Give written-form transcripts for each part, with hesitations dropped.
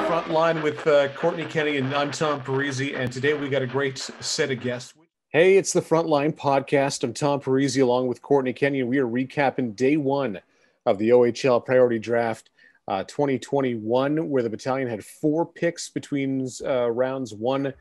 Frontline with Kortney Kennedy, and I'm Tom Parisi, and today we got a great set of guests. Hey, it's the Frontline podcast. I'm Tom Parisi along with Kortney Kennedy, and we are recapping day one of the OHL Priority Draft 2021, where the battalion had 4 picks between rounds 1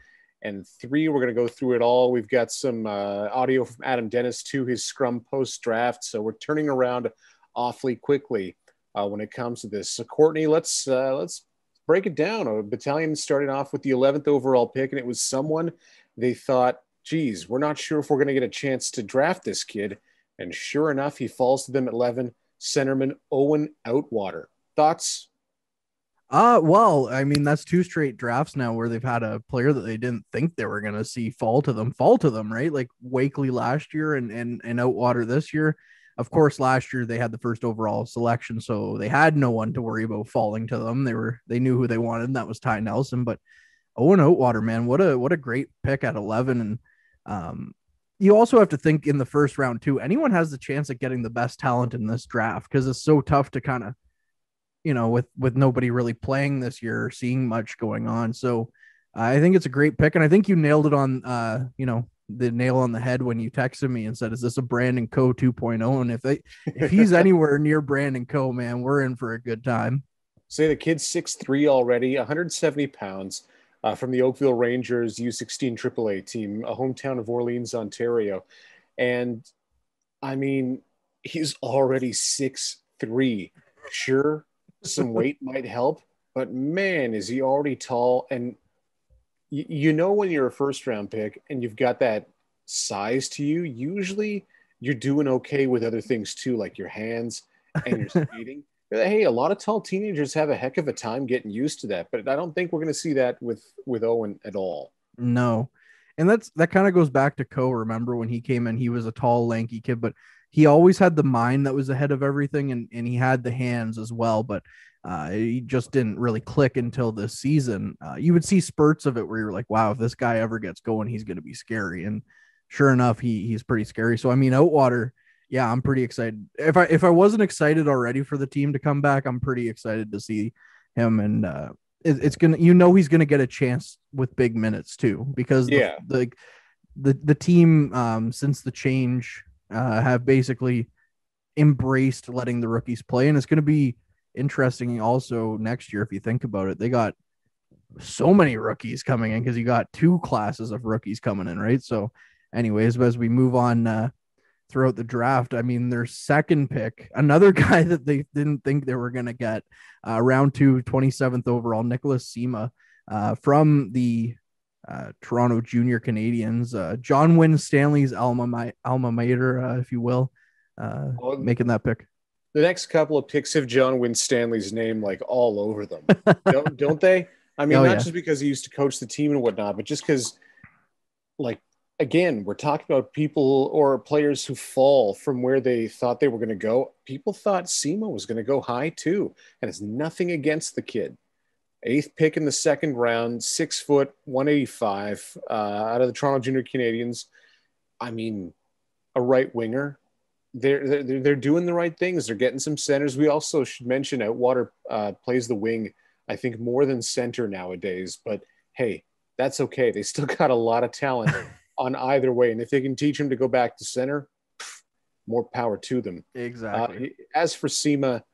and 3. We're going to go through it all. We've got some audio from Adam Dennis to his scrum post-draft, so we're turning around awfully quickly when it comes to this. So, Kortney, let's break it down. A battalion started off with the 11th overall pick, and it was someone they thought, geez, we're not sure if we're going to get a chance to draft this kid. And sure enough, he falls to them at 11, centerman Owen Outwater. Thoughts? Well, I mean, that's 2 straight drafts now where they've had a player that they didn't think they were going to see fall to them, right? Like Wakely last year and Outwater this year. Of course, last year they had the first overall selection, so they had no one to worry about falling to them. They knew who they wanted, and that was Ty Nelson. But Owen Outwater, man, what a great pick at 11. And you also have to think in the first round too. Anyone has the chance at getting the best talent in this draft because it's so tough to kind of, with nobody really playing this year or seeing much going on. So I think it's a great pick, and I think you nailed it on, the nail on the head when you texted me and said, is this a Brandon Coe 2.0? And if he's anywhere near Brandon Coe, man, we're in for a good time. Say the kid's 6'3" already, 170 pounds, from the Oakville Rangers U16 AAA team, a hometown of Orleans, Ontario. And I mean, he's already 6'3". Sure, some weight might help, but man, is he already tall. And when you're a first round pick and you've got that size to you, usually you're doing okay with other things too, like your hands and your speeding. Hey, a lot of tall teenagers have a heck of a time getting used to that, but I don't think we're going to see that with Owen at all. No. And that kind of goes back to Coe. Remember when he came in, he was a tall, lanky kid, but he always had the mind that was ahead of everything, and he had the hands as well, but he just didn't really click until this season. You would see spurts of it where you're like, wow, if this guy ever gets going, he's going to be scary. And sure enough, he's pretty scary. So, I mean, Outwater, yeah, I'm pretty excited. If I wasn't excited already for the team to come back, I'm pretty excited to see him. And it's gonna, he's gonna get a chance with big minutes too, because the team since the change have basically embraced letting the rookies play, and it's gonna be interesting also next year if you think about it. They got so many rookies coming in because you got 2 classes of rookies coming in, right? So, anyways, as we move on. Throughout the draft, I mean, their second pick, another guy that they didn't think they were going to get, round 2, 27th overall, Nicholas Sema, from the Toronto Junior Canadiens, John Winstanley's alma mater, if you will, making that pick. The next couple of picks have John Winstanley's name like all over them, don't they? I mean, just because he used to coach the team and whatnot, but just because, like, again, we're talking about people or players who fall from where they thought they were going to go. People thought Sema was going to go high too, and it's nothing against the kid. 8th pick in the second round, 6 foot, 185, out of the Toronto Junior Canadiens. I mean, a right winger. They're doing the right things. They're getting some centers. We also should mention Outwater plays the wing, I think, more than center nowadays. But hey, that's okay. They still got a lot of talent on either way. And if they can teach him to go back to center, more power to them. Exactly. As for Sema,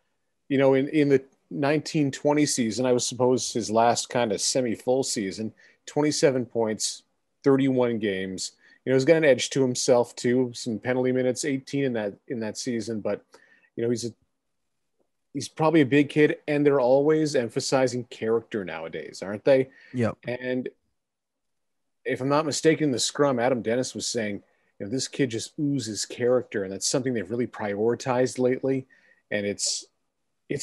in the 1920 season, I was supposed his last kind of semi-full season, 27 points, 31 games. He's got an edge to himself too, some penalty minutes, 18 in that season. But, he's probably a big kid, and they're always emphasizing character nowadays, aren't they? Yep. And if I'm not mistaken, the scrum, Adam Dennis was saying, this kid just oozes character, and that's something they've really prioritized lately. And it's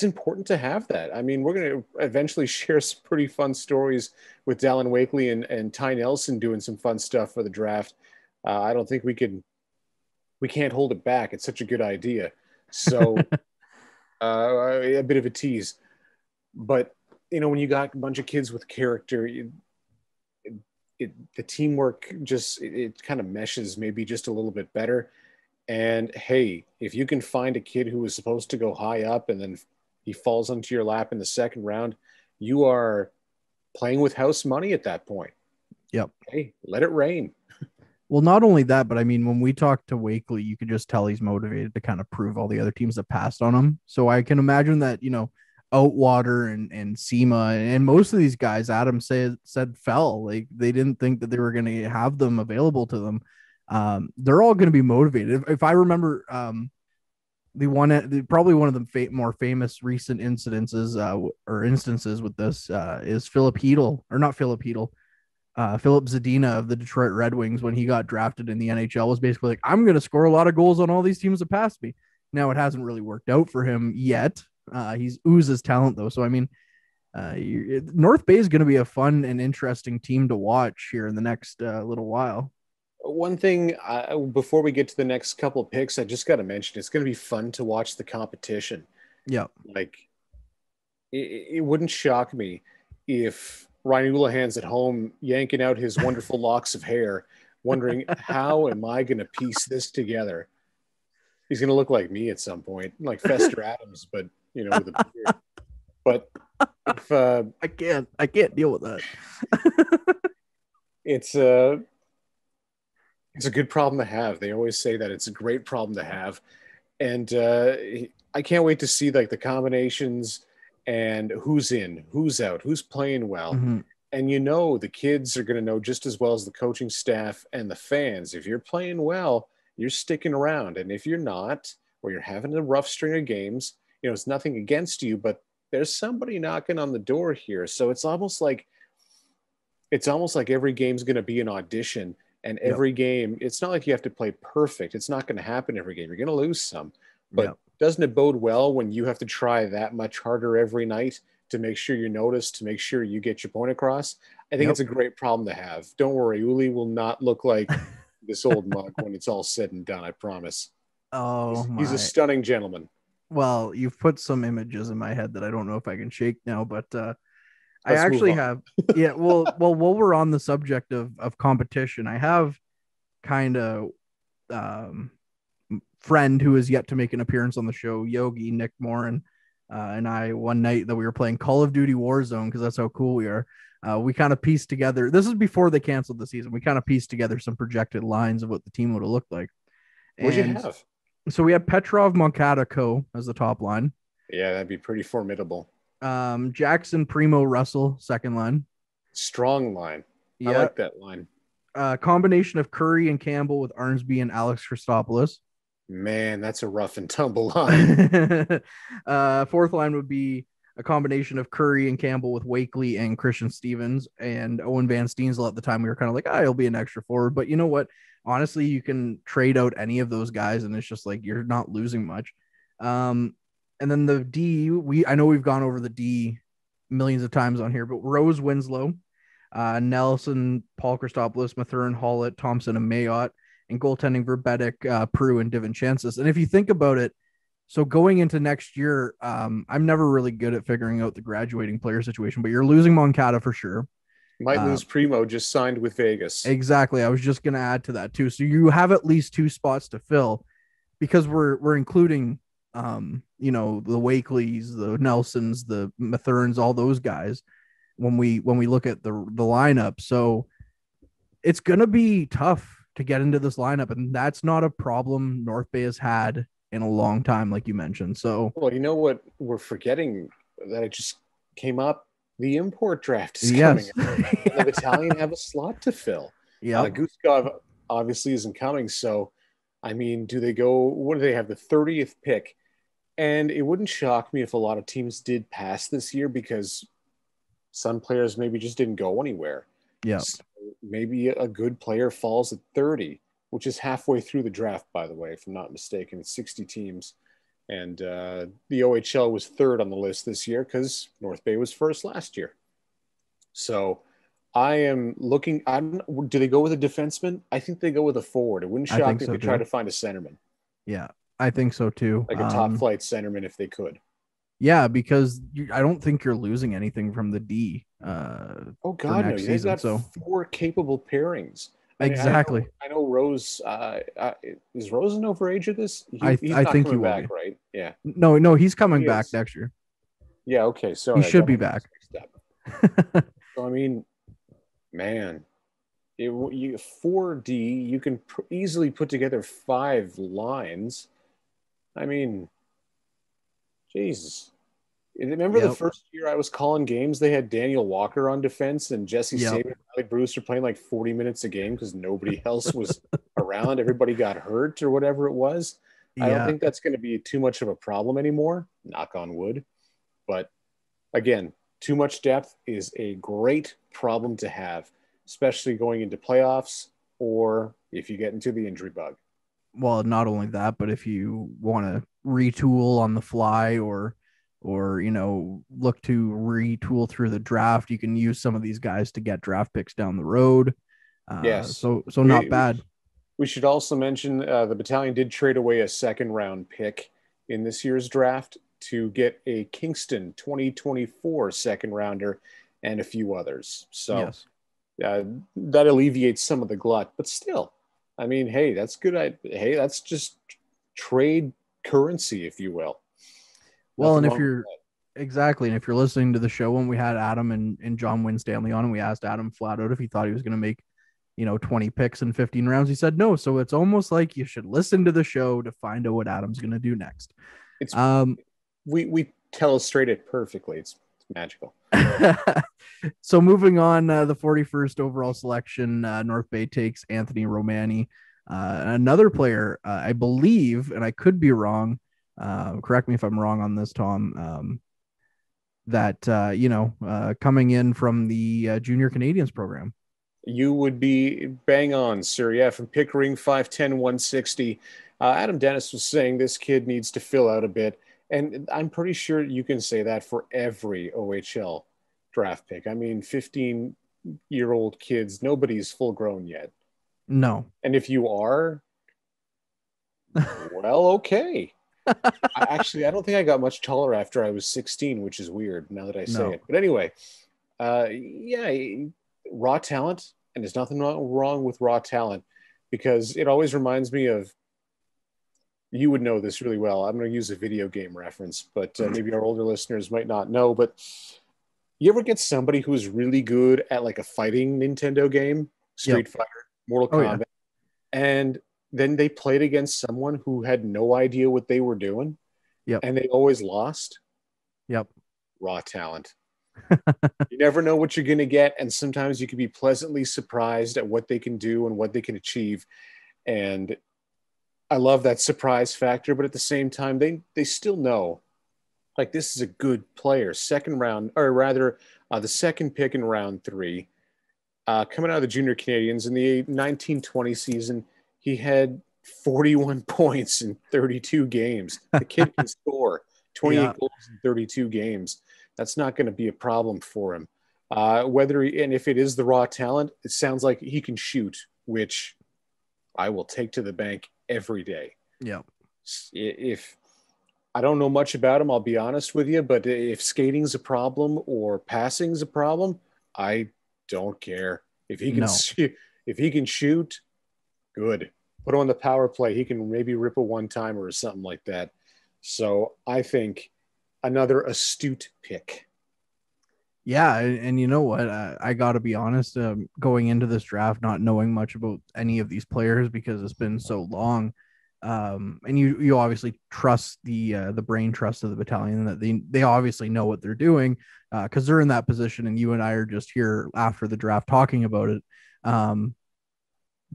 important to have that. I mean, we're going to eventually share some pretty fun stories with Dallin Wakely and Ty Nelson doing some fun stuff for the draft. I don't think we can't hold it back. It's such a good idea. So a bit of a tease. But, when you got a bunch of kids with character, the teamwork just it kind of meshes maybe just a little bit better. And hey, if you can find a kid who was supposed to go high up and then he falls onto your lap in the second round, you are playing with house money at that point. Yep. Hey, let it rain. Well, not only that, but I mean, when we talk to Wakely, you could just tell he's motivated to kind of prove all the other teams that passed on him. So I can imagine that, Outwater and SEMA and most of these guys, Adam said fell. Like they didn't think that they were going to have them available to them. They're all going to be motivated. If I remember, probably one of the more famous recent instances with this is Philip Hedl, or not Philip Hedl. Philip Zadina of the Detroit Red Wings, when he got drafted in the NHL, was basically like, I'm going to score a lot of goals on all these teams that passed me. Now it hasn't really worked out for him yet. He's oozes talent though. So, I mean, North Bay is going to be a fun and interesting team to watch here in the next little while. One thing before we get to the next couple of picks, I just got to mention, it's going to be fun to watch the competition. Yeah. Like it wouldn't shock me if Ryan Houlihan's at home yanking out his wonderful locks of hair, wondering, how am I going to piece this together? He's going to look like me at some point, like Fester Adams, but, with a beard. But if I can't deal with that. It's a good problem to have. They always say that it's a great problem to have. And I can't wait to see like the combinations and who's in, who's out, who's playing well. Mm-hmm. And the kids are going to know just as well as the coaching staff and the fans. If you're playing well, you're sticking around. And if you're not, or you're having a rough string of games, it's nothing against you, but there's somebody knocking on the door here. So it's almost like every game's going to be an audition. And every game, it's not like you have to play perfect. It's not going to happen every game. You're going to lose some. But doesn't it bode well when you have to try that much harder every night to make sure you're noticed, to make sure you get your point across? I think it's a great problem to have. Don't worry, Uli will not look like this old mug when it's all said and done, I promise. Oh, he's a stunning gentleman. Well, you've put some images in my head that I don't know if I can shake now, but I actually have. Yeah, well, while we're on the subject of competition, I have kind of friend who is yet to make an appearance on the show, Yogi Nick Morin, and I, one night that we were playing Call of Duty Warzone, because that's how cool we are. We kind of pieced together. This is before they canceled the season. We kind of pieced together some projected lines of what the team would have looked like. What'd you have? So we had Petrov, Moncada, Co as the top line. Yeah, that'd be pretty formidable. Jackson, Primo, Russell, second line. Strong line. I like that line. Combination of Curry and Campbell with Arnsby and Alex Christopoulos. Man, that's a rough and tumble line. Fourth line would be a combination of Curry and Campbell with Wakely and Christian Stevens and Owen Van Steensel. At the time, we were kind of like, he'll be an extra forward. But you know what? Honestly, you can trade out any of those guys, and it's just like you're not losing much. And then the D, I know we've gone over the D millions of times on here, but Rose, Winslow, Nelson, Paul Christopoulos, Mathurin, Hollett, Thompson, and Mayotte, and goaltending Verbetic, Prue, and DiVincentis. And if you think about it, so going into next year, I'm never really good at figuring out the graduating player situation, but you're losing Moncada for sure. Might lose Primo, just signed with Vegas. Exactly. I was just going to add to that too. So you have at least two spots to fill, because we're including, the Wakeleys, the Nelsons, the Mathurins, all those guys when we look at the lineup. So it's going to be tough to get into this lineup, and that's not a problem North Bay has had in a long time, like you mentioned. So, well, you know what we're forgetting that it just came up. The import draft is coming. The Battalion have a slot to fill. Yeah. Guskov obviously isn't coming. So, I mean, do they go, what do they have? The 30th pick. And it wouldn't shock me if a lot of teams did pass this year, because some players maybe just didn't go anywhere. Yeah. So maybe a good player falls at 30, which is halfway through the draft, by the way, if I'm not mistaken. It's 60 teams. And the OHL was third on the list this year because North Bay was first last year. So I am looking. Do they go with a defenseman? I think they go with a forward. It wouldn't shock me if they try to find a centerman. Yeah, I think so too. Like a top flight centerman if they could. Yeah, because I don't think you're losing anything from the D. Oh God, no! They've got 4 capable pairings. Exactly. I know Rose. Is Rose an overage of this? He's not think he will back, be. right? Yeah. No, he's coming back next year. Yeah. Okay. So he should be back. So, I mean, man, 4D, you can easily put together 5 lines. I mean, Jesus. Remember the Yep. first year I was calling games, they had Daniel Walker on defense and Jesse Yep. Saban and Riley Bruce were playing like 40 minutes a game because nobody else was around. Everybody got hurt or whatever it was. I don't Yeah. think that's going to be too much of a problem anymore, knock on wood. But again, too much depth is a great problem to have, especially going into playoffs or if you get into the injury bug. Well, not only that, but if you want to retool on the fly or look to retool through the draft, you can use some of these guys to get draft picks down the road. Yes. So not bad. We should also mention the battalion did trade away a second round pick in this year's draft to get a Kingston 2024 second rounder and a few others. So Yes. that alleviates some of the glut, but still, I mean, hey, that's good. Hey, that's just trade currency, if you will. Well, Nothing and if wrong with you're exactly, and if you're listening to the show when we had Adam and John Winstanley on, and we asked Adam flat out if he thought he was going to make 20 picks in 15 rounds, he said no. So it's almost like you should listen to the show to find out what Adam's going to do next. It's we illustrate it perfectly. It's magical. So moving on, the 41st overall selection, North Bay takes Anthony Romani, another player, I believe, and I could be wrong. Correct me if I'm wrong on this, Tom. That coming in from the Junior Canadians program. You would be bang on, sir. Yeah, from Pickering, 5'10", 160. Adam Dennis was saying this kid needs to fill out a bit. And I'm pretty sure you can say that for every OHL draft pick. I mean, 15-year-old kids, nobody's full grown yet. No. And if you are, well, okay. I don't think I got much taller after I was 16, which is weird now that I say it. But anyway, yeah, raw talent, and there's nothing wrong with raw talent because it always reminds me of, you would know this really well. I'm going to use a video game reference, but maybe our older listeners might not know. But you ever get somebody who's really good at like a fighting Nintendo game, Street Fighter, Mortal Kombat, and then they played against someone who had no idea what they were doing, and they always lost? Raw talent. You never know what you're going to get, and sometimes you can be pleasantly surprised at what they can do and what they can achieve. And I love that surprise factor, but at the same time, they still know, like, this is a good player. Second round, or rather, the second pick in round 3, coming out of the Junior Canadians in the 1920 season, he had 41 points in 32 games. The kid can score 28 goals in 32 games. That's not going to be a problem for him. And if it is the raw talent, it sounds like he can shoot, which I will take to the bank every day. Yeah. If I don't know much about him, I'll be honest with you, but if skating's a problem or passing's a problem, I don't care. If he can shoot, good. Put on the power play. He can maybe rip a one-timer or something like that. So I think another astute pick. Yeah, and you know what? I got to be honest. Going into this draft, not knowing much about any of these players because it's been so long, and you obviously trust the brain trust of the battalion that they obviously know what they're doing because they're in that position, and you and I are just here after the draft talking about it.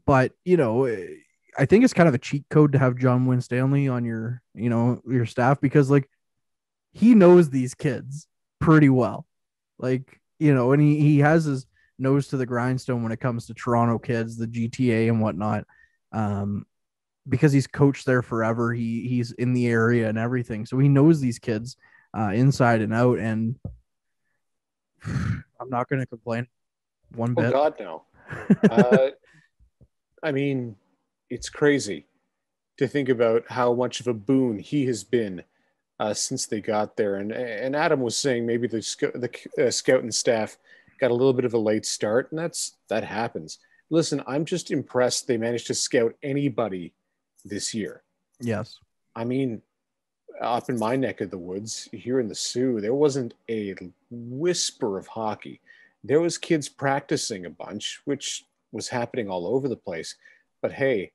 But I think it's kind of a cheat code to have John Winstanley on your staff because like he knows these kids pretty well. Like, and he has his nose to the grindstone when it comes to Toronto kids, the GTA and whatnot. Because he's coached there forever. He's in the area and everything. So he knows these kids inside and out. And I'm not going to complain one bit. Oh, God, no. I mean, it's crazy to think about how much of a boon he has been since they got there. And Adam was saying maybe the scouting staff got a little bit of a late start, and that happens. Listen, I'm just impressed they managed to scout anybody this year. Yes. I mean, up in my neck of the woods here in the Sioux, there wasn't a whisper of hockey. There was kids practicing a bunch, which was happening all over the place. But hey,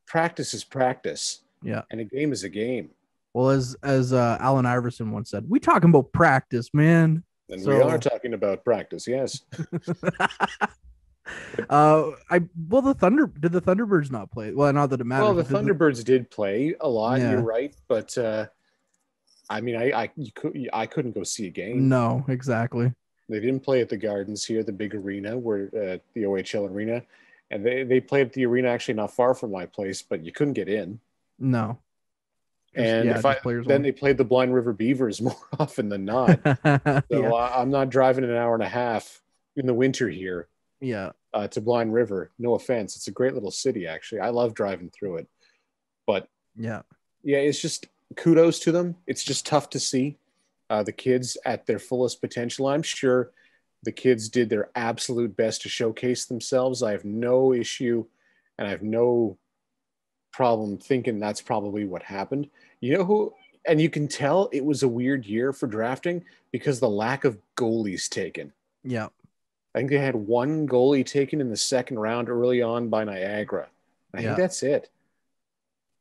practice is practice. Yeah. And a game is a game. Well, as Allen Iverson once said, we talking about practice, man. And we are talking about practice, yes. The Thunderbirds not play? Well, not that it matters. Well, the Thunderbirds did play a lot. Yeah. You're right, but I mean, I couldn't go see a game. No, exactly. They didn't play at the Gardens here, the big arena, where the OHL arena, and they played at the arena actually not far from my place, but you couldn't get in. No. And then they played the Blind River Beavers more often than not. So I'm not driving an hour and a half in the winter here. Yeah. To Blind River. No offense. It's a great little city, actually. I love driving through it. But yeah, it's just kudos to them. It's just tough to see the kids at their fullest potential. I'm sure the kids did their absolute best to showcase themselves. I have no issue and I have no problem thinking that's probably what happened. You know who, and you can tell it was a weird year for drafting because the lack of goalies taken. Yeah. I think they had one goalie taken in the second round early on by Niagara. I think that's it.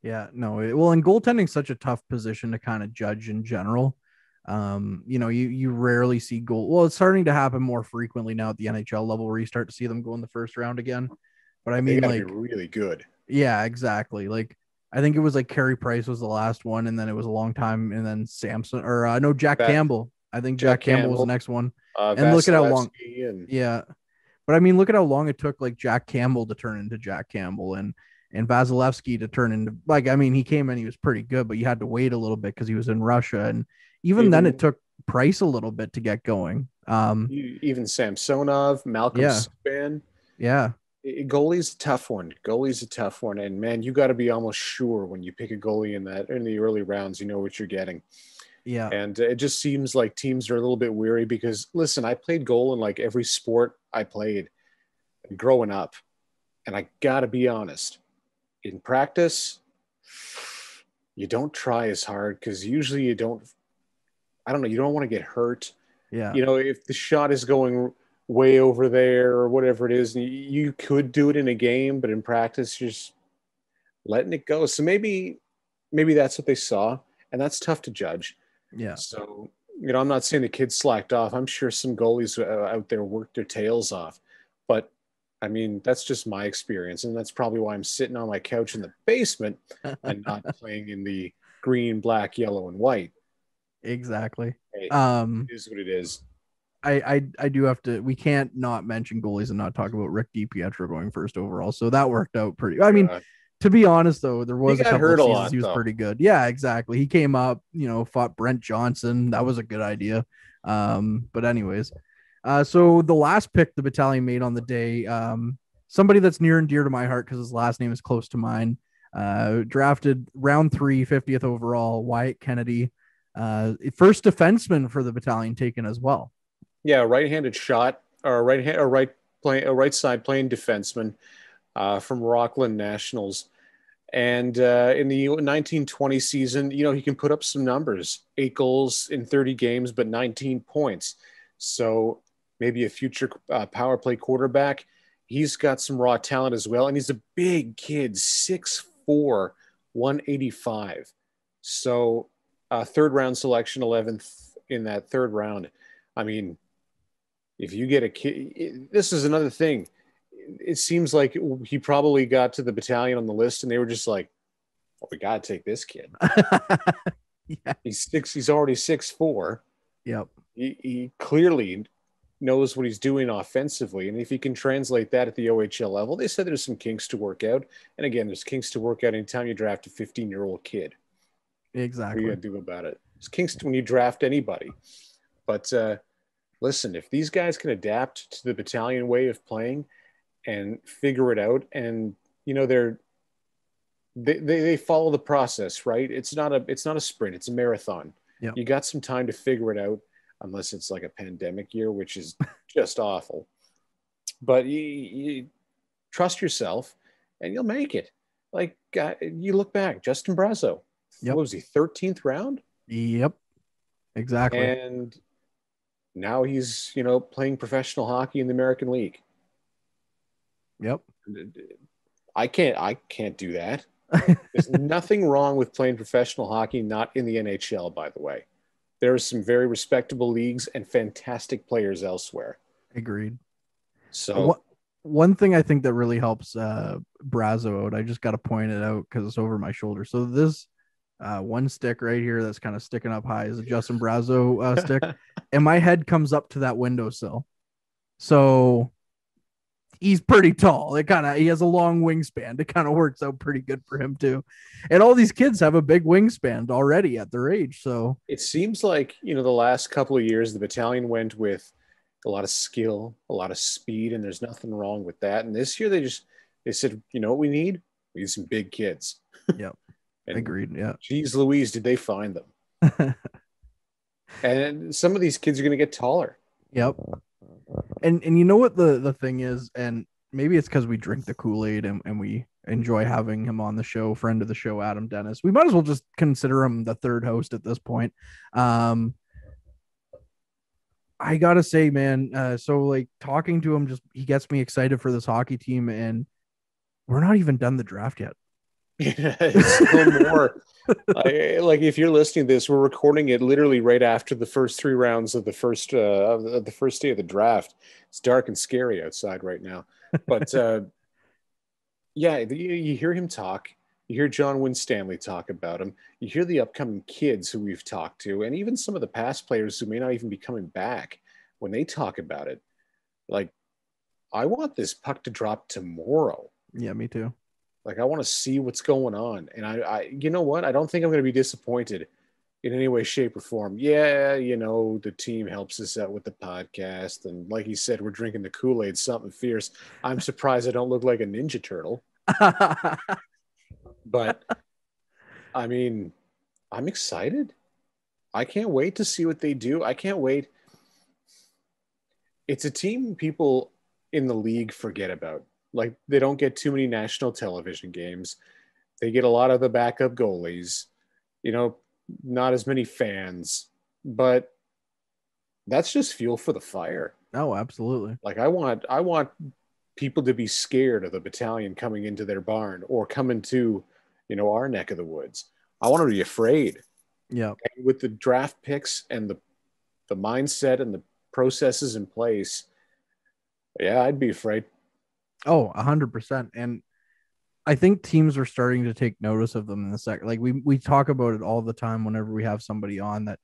Yeah, no. Well, and goaltending's such a tough position to kind of judge in general. You rarely see goal. Well, it's starting to happen more frequently now at the NHL level where you start to see them go in the first round again. But I mean, like, be really good. Yeah, exactly. Like, I think it was like Carey Price was the last one, and then it was a long time, and then Samson or Jack Campbell. I think Jack Campbell was the next one. And look at how long. Yeah, but I mean, look at how long it took like Jack Campbell to turn into Jack Campbell and Vasilevsky to turn into he came in, he was pretty good, but you had to wait a little bit because he was in Russia, and even then it took Price a little bit to get going. Even Samsonov, Malcolm Subban. Yeah. Goalie's a tough one. And man, you got to be almost sure when you pick a goalie in the early rounds, you know what you're getting. Yeah. And it just seems like teams are a little bit weary because listen, I played goal in like every sport I played growing up. And I got to be honest, in practice, you don't try as hard because usually you don't want to get hurt. Yeah. You know, if the shot is going way over there or whatever it is, you could do it in a game, but in practice, you're just letting it go. So maybe that's what they saw, and that's tough to judge. Yeah. So, I'm not saying the kids slacked off. I'm sure some goalies out there worked their tails off, but I mean, that's just my experience, and that's probably why I'm sitting on my couch in the basement and not playing in the green, black, yellow, and white. Exactly. Hey, it is what it is. I do have to. We can't not mention goalies and not talk about Rick DiPietro going first overall. So that worked out pretty. I mean, to be honest, though, there was a couple of seasons he was pretty good. Yeah, exactly. He came up, fought Brent Johnson. That was a good idea. But anyways, so the last pick the battalion made on the day, somebody that's near and dear to my heart because his last name is close to mine. Drafted round 3, 50th overall, Wyatt Kennedy. First defenseman for the battalion taken as well. Yeah, right-handed shot, or right side playing defenseman from Rockland Nationals. And in the 1920 season, he can put up some numbers, 8 goals in 30 games, but 19 points. So maybe a future power play quarterback. He's got some raw talent as well. And he's a big kid, 6'4", 185. So third round selection, 11th in that third round. I mean, if you get a kid, this is another thing. It seems like he probably got to the battalion on the list and they were just like, well, we got to take this kid. Yeah. He's already 6'4". Yep. He clearly knows what he's doing offensively. And if he can translate that at the OHL level, they said there's some kinks to work out. And again, there's kinks to work out anytime you draft a 15-year-old kid. Exactly. What are you going to do about it? There's kinks when you draft anybody. But listen, if these guys can adapt to the battalion way of playing and figure it out, and they follow the process, right? It's not a sprint, it's a marathon. Yep. You got some time to figure it out, unless it's like a pandemic year, which is just awful. But you trust yourself and you'll make it. Like you look back, Justin Brazeau, Yep. What was he, 13th round? Yep. Exactly. And now he's, playing professional hockey in the American League. Yep. I can't do that. There's nothing wrong with playing professional hockey, not in the NHL, by the way. There are some very respectable leagues and fantastic players elsewhere. Agreed. So one thing I think that really helps Brazo out, I just got to point it out because it's over my shoulder. So this one stick right here that's kind of sticking up high is a Justin Brazo stick, and my head comes up to that windowsill. So he's pretty tall. He has a long wingspan. It kind of works out pretty good for him too. And all these kids have a big wingspan already at their age. So it seems like, the last couple of years, the battalion went with a lot of skill, a lot of speed, and there's nothing wrong with that. And this year they said, you know what we need? We need some big kids. Yep. Agreed. Yeah. Geez Louise, did they find them? And some of these kids are going to get taller. Yep. And you know what the thing is, and maybe it's because we drink the Kool-Aid and we enjoy having him on the show, friend of the show, Adam Dennis. We might as well just consider him the third host at this point. I gotta say, man, so like talking to him, he gets me excited for this hockey team, and we're not even done the draft yet. It's still more. Like if you're listening to this, we're recording it literally right after the first 3 rounds of the first day of the draft. It's dark and scary outside right now, but yeah, you hear him talk. You hear John Winstanley talk about him. You hear the upcoming kids who we've talked to, and even some of the past players who may not even be coming back when they talk about it. Like, I want this puck to drop tomorrow. Yeah, me too. Like, I want to see what's going on. And I you know what? I don't think I'm going to be disappointed in any way, shape, or form. Yeah, the team helps us out with the podcast. And like he said, we're drinking the Kool-Aid, something fierce. I'm surprised I don't look like a Ninja Turtle. But, I mean, I'm excited. I can't wait to see what they do. I can't wait. It's a team people in the league forget about. Like, they don't get too many national television games. They get a lot of the backup goalies, not as many fans, but that's just fuel for the fire. Oh, absolutely. Like, I want people to be scared of the battalion coming into their barn or coming to, our neck of the woods. I want them to be afraid. Yeah. And with the draft picks and the mindset and the processes in place, yeah, I'd be afraid. Oh, 100%. And I think teams are starting to take notice of them in the second. Like we talk about it all the time whenever we have somebody on that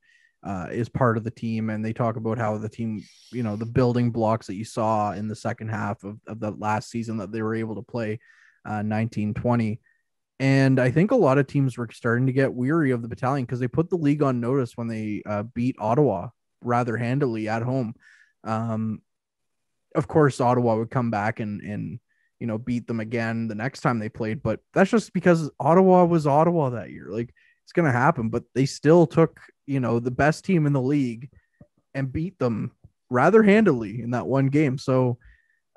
is part of the team, and they talk about how the team, the building blocks that you saw in the second half of the last season that they were able to play 19-20. And I think a lot of teams were starting to get weary of the battalion because they put the league on notice when they beat Ottawa rather handily at home. Of course, Ottawa would come back and beat them again the next time they played, but that's just because Ottawa was Ottawa that year. Like, it's going to happen, but they still took, the best team in the league and beat them rather handily in that one game. So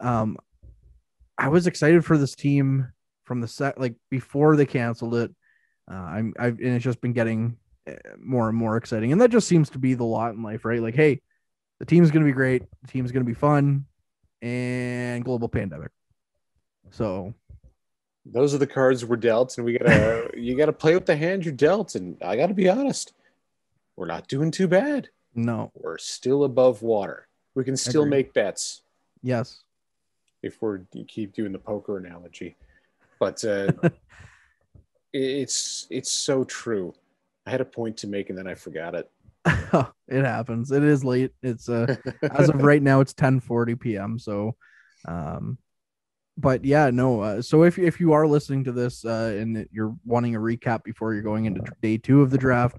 I was excited for this team from the set, like before they canceled it. And it's just been getting more and more exciting. And that just seems to be the lot in life, right? Like, hey, the team's going to be great. The team's going to be fun, and global pandemic. So those are the cards we're dealt, and you gotta play with the hand you're dealt. And I gotta be honest, we're not doing too bad. No, we're still above water. We can still make bets. Yes, if you keep doing the poker analogy, but it's so true. I had a point to make and then I forgot it. It happens. It is late. It's as of right now, it's 10:40 p.m. So, but yeah, no. So if you are listening to this and you're wanting a recap before you're going into day 2 of the draft,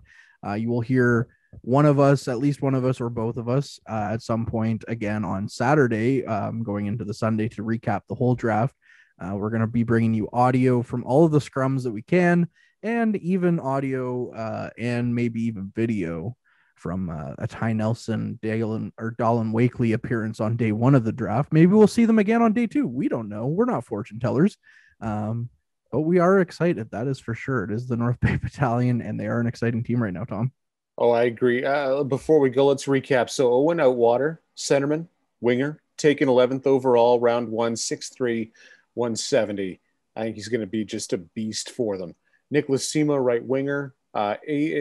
you will hear one of us, at least one of us or both of us, at some point again on Saturday, going into the Sunday to recap the whole draft. We're going to be bringing you audio from all of the scrums that we can, and even audio and maybe even video from a Ty Nelson, Dallin Wakely appearance on day 1 of the draft. Maybe we'll see them again on day 2. We don't know. We're not fortune tellers. But but we are excited. That is for sure. It is the North Bay Battalion, and they are an exciting team right now, Tom. Oh, I agree. Before we go, let's recap. So Owen Outwater, centerman, winger, taken 11th overall, round 1, 6'3", 170. I think he's going to be just a beast for them. Nicholas Sima, right winger,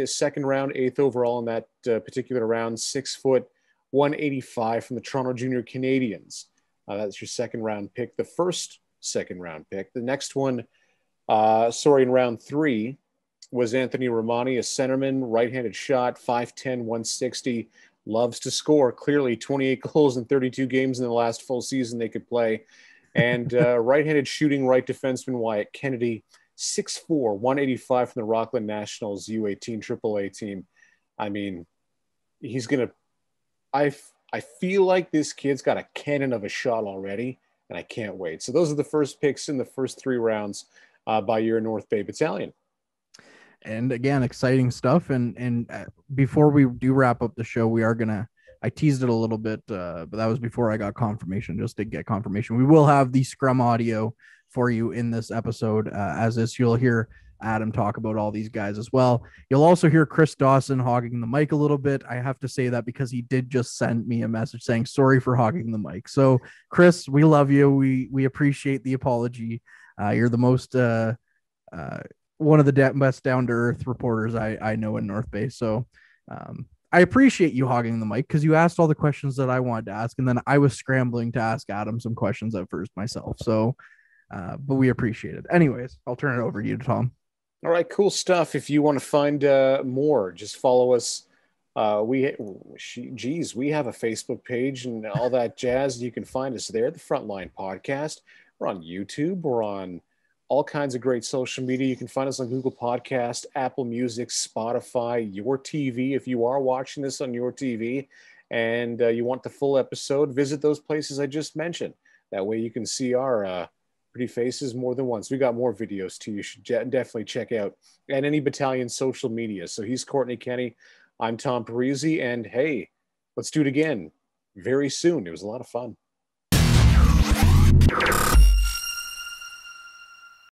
second round, 8th overall in that particular round, 6 foot, 185 from the Toronto Junior Canadiens. That's your second round pick. The first second round pick. The next one, in round 3, was Anthony Romani, a centerman, right-handed shot, 5'10", 160, loves to score. Clearly 28 goals in 32 games in the last full season they could play. And right-handed shooting right defenseman Wyatt Kennedy, 6'4", 185 from the Rockland Nationals U18 AAA team. I mean, he's going to – I feel like this kid's got a cannon of a shot already, and I can't wait. So those are the first picks in the first 3 rounds by your North Bay Battalion. And again, exciting stuff. And before we do wrap up the show, we are going to – I teased it a little bit, but that was before I got confirmation, just to get confirmation. We will have the scrum audio for you in this episode. As this, you'll hear Adam talk about all these guys as well. You'll also hear Chris Dawson hogging the mic a little bit. I have to say that because he did just send me a message saying sorry for hogging the mic. So Chris, we love you. We appreciate the apology. You're the most one of the best down-to-earth reporters I know in North Bay. So I appreciate you hogging the mic because you asked all the questions that I wanted to ask, and then I was scrambling to ask Adam some questions at first myself. So, but we appreciate it. Anyways, I'll turn it over to you, Tom. All right, cool stuff. If you want to find more, just follow us. We have a Facebook page and all that jazz. You can find us there, the Frontline Podcast. We're on YouTube. We're on all kinds of great social media. You can find us on Google Podcast, Apple Music, Spotify, your TV. If you are watching this on your TV and you want the full episode, visit those places I just mentioned. That way you can see our pretty faces more than once. We got more videos too. You should definitely check out at any battalion social media. So he's Kortney Kenny. I'm Tom Parisi. And hey, let's do it again very soon. It was a lot of fun.